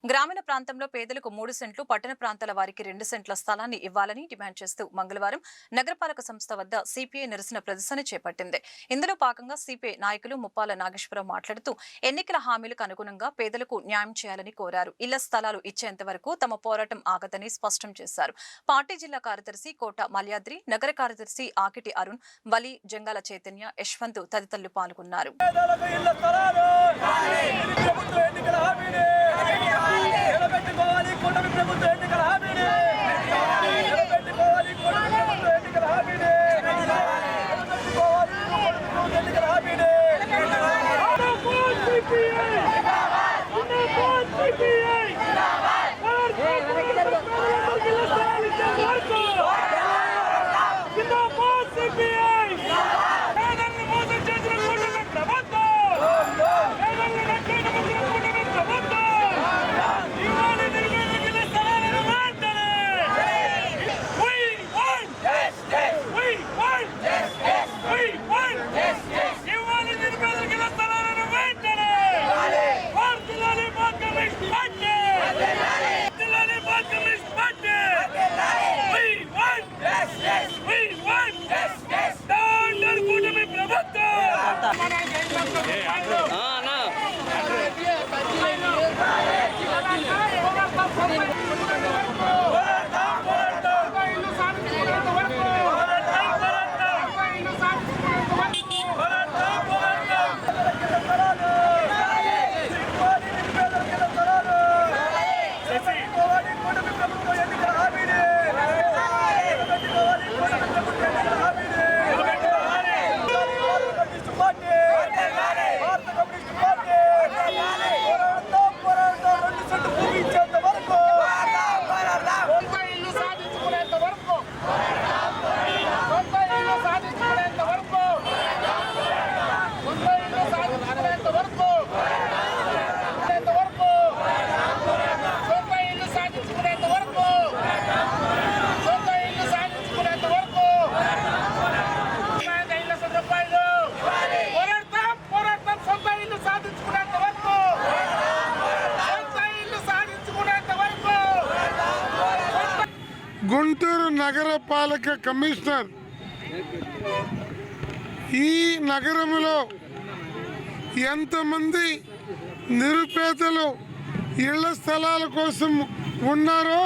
గ్రామీణ ప్రాంతంలో పేదలకు 3 సెంట్లు, పట్టణ ప్రాంతాల వారికి 2 సెంట్ల స్థలాన్ని ఇవ్వాలని డిమాండ్ చేస్తూ మంగళవారం నగరపాలక సంస్థ వద్ద సిపిఐ నిరసన ప్రదర్శన చేపట్టింది. ఇందులో భాగంగా సిపిఐ నాయకులు ముప్పాల నాగేశ్వరరావు మాట్లాడుతూ ఎన్నికల హామీలకు అనుగుణంగా పేదలకు న్యాయం చేయాలని కోరారు. ఇళ్ల స్థలాలు ఇచ్చేంత వరకు తమ పోరాటం ఆగదని స్పష్టం చేశారు. పార్టీ జిల్లా కార్యదర్శి కోట మల్యాద్రి, నగర కార్యదర్శి ఆకిటి అరుణ్, వలి, జంగాల చైతన్య, యశ్వంత్ తదితరులు పాల్గొన్నారు. గుంటూరు నగరపాలక కమిషనర్ ఈ నగరంలో ఎంతమంది నిరుపేదలు ఇళ్ల స్థలాల కోసం ఉన్నారో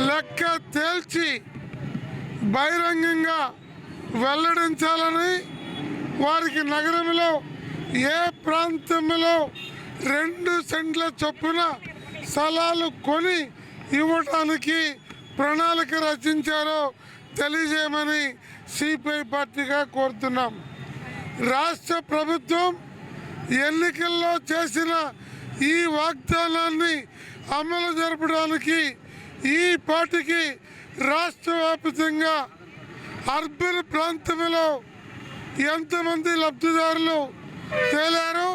లెక్క తేల్చి బహిరంగంగా వెల్లడించాలని, వారికి నగరంలో ఏ ప్రాంతంలో 2 సెంట్ల చొప్పున స్థలాలు కొని ఇవ్వటానికి ప్రణాళిక రచించారో తెలియజేయమని సిపిఐ పార్టీగా కోరుతున్నాం. రాష్ట్ర ప్రభుత్వం ఎన్నికల్లో చేసిన ఈ వాగ్దానాన్ని అమలు జరపడానికి ఈ పార్టీకి రాష్ట్ర వ్యాప్తంగా అర్బన్ ప్రాంతంలో ఎంతమంది లబ్ధిదారులు తేలారు,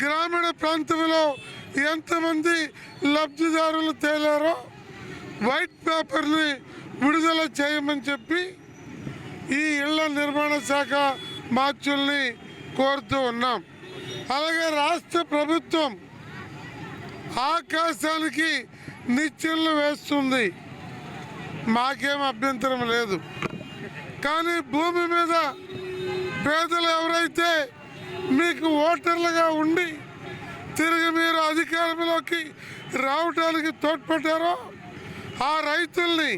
గ్రామీణ ప్రాంతంలో ఎంతమంది లబ్ధిదారులు తేలారో వైట్ పేపర్ని విడుదల చేయమని చెప్పి ఈ ఇళ్ల నిర్మాణ శాఖ మార్చుల్ని కోరుతూ ఉన్నాం. అలాగే రాష్ట్ర ప్రభుత్వం ఆకాశానికి నిచ్చెనలు వేస్తుంది, మాకేం అభ్యంతరం లేదు. కానీ భూమి మీద పేదలు ఎవరైతే మీకు ఓటర్లుగా ఉండి తిరిగి మీరు అధికారంలోకి రావటానికి తోడ్పడ్డారో ఆ రైతుల్ని,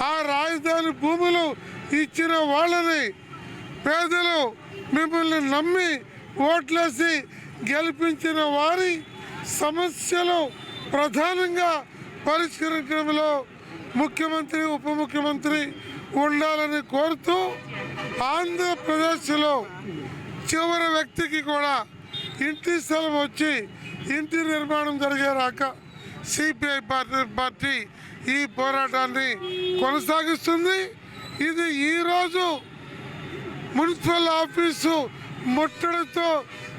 ఆ రాజధాని భూములు ఇచ్చిన వాళ్ళని, పేదలు మిమ్మల్ని నమ్మి ఓట్లేసి గెలిపించిన వారి సమస్యలు ప్రధానంగా పరిష్కరించడంలో ముఖ్యమంత్రి, ఉప ముఖ్యమంత్రి ఉండాలని కోరుతూ ఆంధ్రప్రదేశ్లో చివరి వ్యక్తికి కూడా ఇంటి స్థలం వచ్చి ఇంటి నిర్మాణం జరిగేరాక సిపిఐ పార్టీ ఈ పోరాటాన్ని కొనసాగిస్తుంది. ఇది ఈరోజు మున్సిపల్ ఆఫీసు ముట్టడితో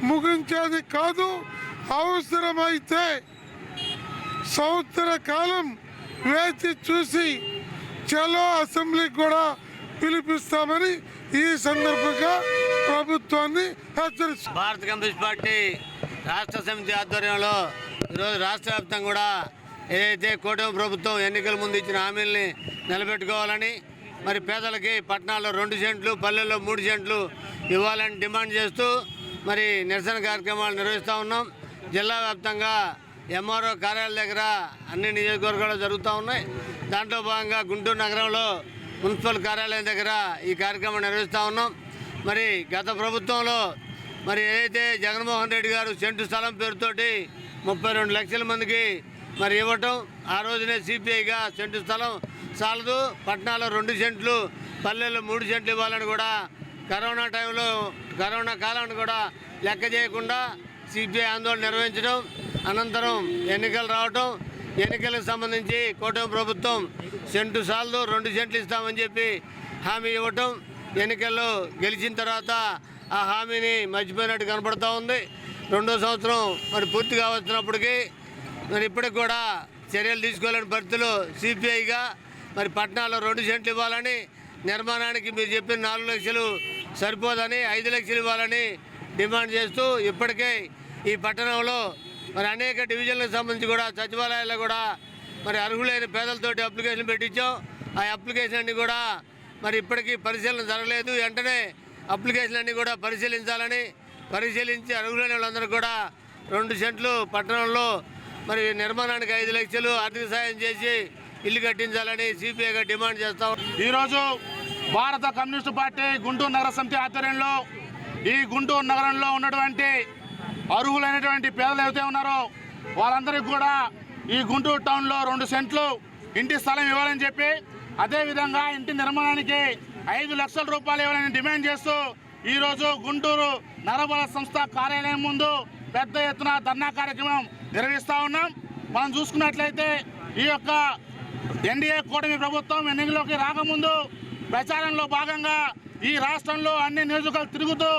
ముగించేది కాదు. అవసరమైతే సంవత్సర కాలం వేచి చూసి చలో అసెంబ్లీకి కూడా పిలిపిస్తామని ఈ సందర్భంగా ప్రభుత్వాన్ని హెచ్చరిస్తుంది. భారత కమ్యూనిస్ట్ పార్టీ రాష్ట్ర సమితి ఆధ్వర్యంలో ఈరోజు రాష్ట్ర వ్యాప్తంగా కూడా ఏదైతే కూటమి ప్రభుత్వం ఎన్నికల ముందు ఇచ్చిన హామీల్ని నిలబెట్టుకోవాలని, మరి పేదలకి పట్టణాల్లో 2 సెంట్లు, పల్లెల్లో 3 సెంట్లు ఇవ్వాలని డిమాండ్ చేస్తూ మరి నిరసన కార్యక్రమాలు నిర్వహిస్తూ ఉన్నాం. జిల్లా వ్యాప్తంగా ఎంఆర్ఓ కార్యాలయాల దగ్గర అన్ని నియోజకవర్గాల్లో జరుగుతూ ఉన్నాయి. దాంట్లో భాగంగా గుంటూరు నగరంలో మున్సిపల్ కార్యాలయం దగ్గర ఈ కార్యక్రమం నిర్వహిస్తూ ఉన్నాం. మరి గత ప్రభుత్వంలో మరి ఏదైతే జగన్మోహన్ రెడ్డి గారు సెంటు స్థలం పేరుతోటి 32 లక్షల మందికి మరి ఇవ్వటం, ఆ రోజునే సిపిఐగా సెంటు స్థలం చాలదు, పట్టణాల్లో 2 సెంట్లు, పల్లెల్లో 3 సెంట్లు ఇవ్వాలని కూడా కరోనా టైంలో కరోనా కాలాన్ని కూడా లెక్క చేయకుండా సిపిఐ ఆందోళన నిర్వహించడం, అనంతరం ఎన్నికలు రావటం, ఎన్నికలకు సంబంధించి కూటమి ప్రభుత్వం సెంటు చాలదు 2 సెంట్లు ఇస్తామని చెప్పి హామీ ఇవ్వటం, ఎన్నికల్లో గెలిచిన తర్వాత ఆ హామీని మర్చిపోయినట్టు కనపడుతూ ఉంది. 2వ సంవత్సరం మరి పూర్తిగా వచ్చినప్పటికీ మరి ఇప్పటికి కూడా చర్యలు తీసుకోలేని పరిస్థితులు సిపిఐగా మరి పట్టణాల్లో 2 సెంట్లు ఇవ్వాలని, నిర్మాణానికి మీరు చెప్పిన 4 లక్షలు సరిపోదని 5 లక్షలు ఇవ్వాలని డిమాండ్ చేస్తూ ఇప్పటికే ఈ పట్టణంలో మరి అనేక డివిజన్లకు సంబంధించి కూడా సచివాలయాల్లో కూడా మరి అర్హులైన పేదలతోటి అప్లికేషన్ పెట్టించాం. ఆ అప్లికేషన్ అన్నీ కూడా మరి ఇప్పటికీ పరిశీలన జరగలేదు. వెంటనే అప్లికేషన్ అన్నీ కూడా పరిశీలించి అర్హులైన వాళ్ళందరూ కూడా 2 సెంట్లు పట్టణంలో మరి నిర్మాణానికి 5 లక్షలు ఆర్థిక సాయం చేసి ఇల్లు కట్టించాలని సిపిఐగా డిమాండ్ చేస్తాం. ఈరోజు భారత కమ్యూనిస్టు పార్టీ గుంటూరు నగర సమితి ఆధ్వర్యంలో ఈ గుంటూరు నగరంలో ఉన్నటువంటి అర్హులైనటువంటి పేదలు ఏవైతే ఉన్నారో వాళ్ళందరికీ కూడా ఈ గుంటూరు టౌన్లో 2 సెంట్లు ఇంటి స్థలం ఇవ్వాలని చెప్పి, అదేవిధంగా ఇంటి నిర్మాణానికి 5 లక్షల రూపాయలు ఇవ్వాలని డిమాండ్ చేస్తూ ఈరోజు గుంటూరు నగరపాలక సంస్థ కార్యాలయం ముందు పెద్ద ఎత్తున ధర్నా కార్యక్రమం నిర్వహిస్తూ ఉన్నాం. మనం చూసుకున్నట్లయితే ఈ యొక్క ఎన్డీఏ కూటమి ప్రభుత్వం ఎన్నికల్లోకి రాకముందు ప్రచారంలో భాగంగా ఈ రాష్ట్రంలో అన్ని నియోజకవర్గాలు తిరుగుతూ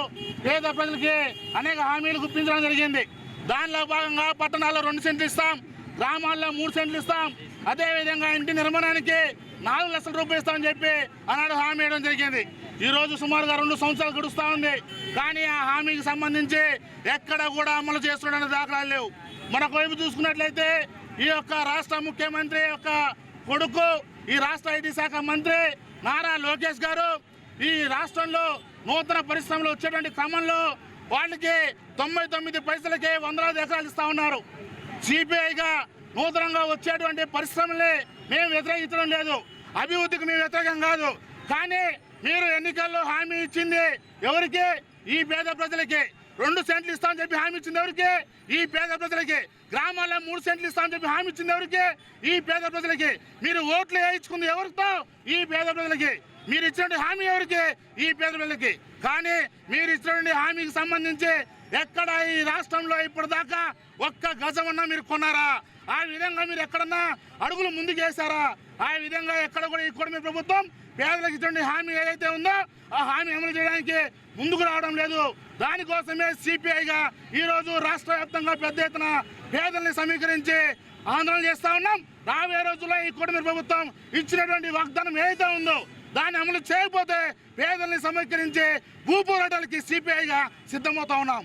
పేద ప్రజలకి అనేక హామీలు గుప్పించడం జరిగింది. దానిలో భాగంగా పట్టణాల్లో 2 సెంట్లు ఇస్తాం, గ్రామాల్లో 3 సెంట్లు ఇస్తాం, అదేవిధంగా ఇంటి నిర్మాణానికి 4 లక్షల రూపాయలు ఇస్తామని చెప్పి ఆనాడు హామీ ఇవ్వడం జరిగింది. ఈరోజు సుమారుగా 2 సంవత్సరాలు గడుస్తూ ఉంది. కానీ ఆ హామీకి సంబంధించి ఎక్కడ కూడా అమలు చేస్తున్న దాఖలాలు లేవు. మనకు వైపు చూసుకున్నట్లయితే ఈ యొక్క రాష్ట్ర ముఖ్యమంత్రి యొక్క కొడుకు, ఈ రాష్ట్ర ఐటీ శాఖ మంత్రి నారా లోకేష్ గారు ఈ రాష్ట్రంలో నూతన పరిశ్రమలు వచ్చేటువంటి క్రమంలో వాళ్ళకి 99 పైసలకే వందలాది ఎకరాలు ఇస్తా ఉన్నారు. సిపిఐగా నూతనంగా వచ్చేటువంటి పరిశ్రమల్ని మేము వ్యతిరేకించడం లేదు, అభివృద్ధికి మేము వ్యతిరేకం కాదు. కానీ మీరు ఎన్నికల్లో హామీ ఇచ్చింది ఎవరికి? ఈ పేద ప్రజలకి. 2 సెంట్లు ఇస్తామని చెప్పి హామీ ఇచ్చింది ఎవరికి? ఈ పేద ప్రజలకి. గ్రామాల్లో 3 సెంట్లు ఇస్తామని చెప్పి హామీ ఇచ్చింది ఎవరికి? ఈ పేద ప్రజలకి. మీరు ఓట్లు వేయించుకుంది ఎవరితో? ఈ పేద ప్రజలకి. మీరు ఇచ్చినటువంటి హామీ ఎవరికి? ఈ పేద ప్రజలకి. కానీ మీరు ఇచ్చినటువంటి హామీకి సంబంధించి ఎక్కడ ఈ రాష్ట్రంలో ఇప్పటిదాకా ఒక్క గజమన్నా మీరు కొన్నారా? ఆ విధంగా మీరు ఎక్కడన్నా అడుగులు ముందుకు వేశారా? ఆ విధంగా ఎక్కడ కూడా ఈ కూటమి ప్రభుత్వం పేదలకు ఇచ్చినటువంటి హామీ ఏదైతే ఉందో ఆ హామీ అమలు చేయడానికి ముందుకు రావడం లేదు. దానికోసమే సిపిఐగా ఈరోజు రాష్ట్ర వ్యాప్తంగా పెద్ద ఎత్తున పేదల్ని సమీకరించి ఆందోళన చేస్తూ ఉన్నాం. రాబోయే రోజుల్లో ఈ కూటమి ప్రభుత్వం ఇచ్చినటువంటి వాగ్దానం ఏదైతే ఉందో దాన్ని అమలు చేయకపోతే పేదల్ని సమీకరించి భూ పోరాటాలకి సిపిఐగా సిద్ధమవుతా ఉన్నాం.